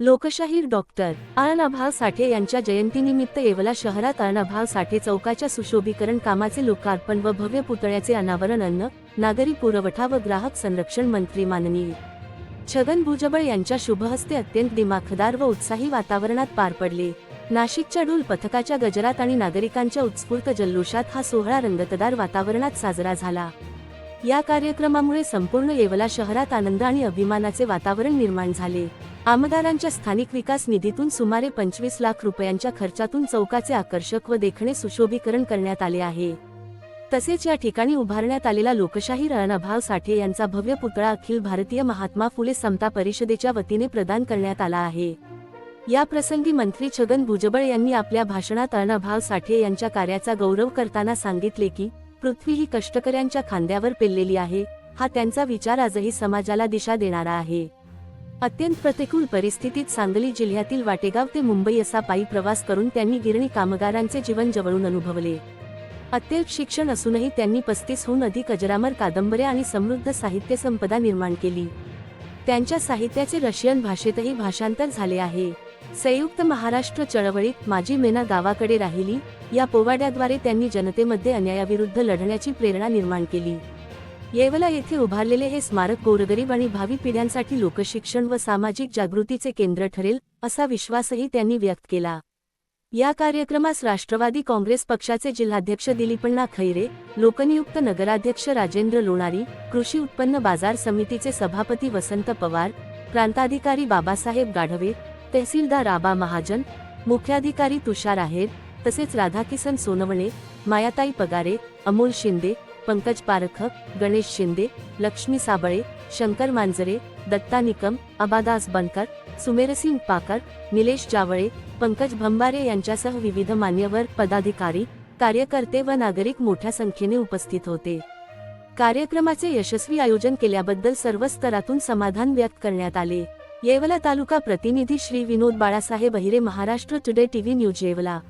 लोकशाहीर डॉक्टर अण्णाभाऊ साठे यांच्या जयंतीनिमित्त येवला शहरात अण्णाभाऊ साठे चौकाच्या सुशोभीकरण कामाचे लोकार्पण व भव्य पुतळ्याचे अनावरण अन्न, नागरी पुरवठा व ग्राहक संरक्षण मंत्री माननीय छगन भुजबळ यांच्या शुभहस्ते अत्यंत दिमाखदार व उत्साही वातावरणात पार पडले। नाशिकच्या डूल पथकाच्या गजरात आणि नागरिकांच्या उत्स्फूर्त जल्लोषात हा सोहळा रंगतदार वातावरणात साजरा झाला। या कार्यक्रमामुळे संपूर्ण येवला शहरात आनंद आणि अभिमानाचे वातावरण निर्माण झाले। आमदारांच्या स्थानिक विकास निधीतून सुमारे 25 लाख रुपयांच्या खर्चातून चौकाचे आकर्षक व देखणे सुशोभीकरण करण्यात आले आहे। तसेच या ठिकाणी उभारण्यात आलेला लोकशाहीर अण्णाभाऊ साठे यांचा भव्य पुतळा अखिल भारतीय महात्मा फुले समता परिषदेच्या वतीने प्रदान करण्यात आला आहे। या प्रसंगी मंत्री छगन भुजबळ यांनी आपल्या भाषणात अण्णाभाऊ साठे यांच्या कार्याचा गौरव करताना सांगितले की पृथ्वी ही कष्टकऱ्यांच्या खांद्यावर पेललेली आहे, हा त्यांचा विचार आजही समाजाला दिशा देणारा आहे। अत्यंत प्रतिकूल परिस्थितीत सांगली जिल्ह्यातील वाटेगाव ते मुंबई असा पायी प्रवास करून त्यांनी गिरणी कामगारांचे जीवन जवळून अनुभवले। अत्यल्प शिक्षण असूनही त्यांनी 35हून अधिक अजरामर कादंबऱ्या आणि समृद्ध साहित्य संपदा निर्माण केली। त्यांच्या साहित्याचे रशियन भाषेतही भाषांतर झाले आहे। संयुक्त महाराष्ट्र चळवळीत माझी मेना गावाकडे राहिली या पोवाड्याद्वारे त्यांनी जनतेमध्ये अन्यायाविरुद्ध लढण्याची प्रेरणा निर्माण केली। येवला येथे उभारलेले हे स्मारक गोरगरीब आणि भावी पिढ्यांसाठी लोकशिक्षण व सामाजिक जागृतीचे केंद्र ठरेल असा विश्वासही त्यांनी व्यक्त केला। या कार्यक्रमास राष्ट्रवादी काँग्रेस पक्षाचे जिल्हाध्यक्ष दिलीपण्णा खैरे, लोकनियुक्त नगराध्यक्ष राजेंद्र लोणारी, कृषी उत्पन्न बाजार समितीचे सभापती वसंत पवार, प्रांताधिकारी बाबासाहेब गाढवे, तहसीलदार आबा महाजन, मुख्याधिकारी तुषार आहेर, तसेच राधाकिसन सोनवणे, मायाताई पगारे, अमोल शिंदे, पंकज पारख, गणेश शिंदे, लक्ष्मी साबळे, शंकर मांजरे, दत्ता निकम, अबादास बनकर, सुमेरसिंग पाकर, निलेश जावळे, पंकज भंबारे यांच्यासह विविध मान्यवर, पदाधिकारी, कार्यकर्ते व नागरिक मोठ्या संख्येने उपस्थित होते। कार्यक्रमाचे यशस्वी आयोजन केल्याबद्दल सर्व स्तरातून समाधान व्यक्त करण्यात आले। येवला तालुका प्रतिनिधी Shri Vinod Balasaheb Ahire, Maharashtra today TV news Yeola.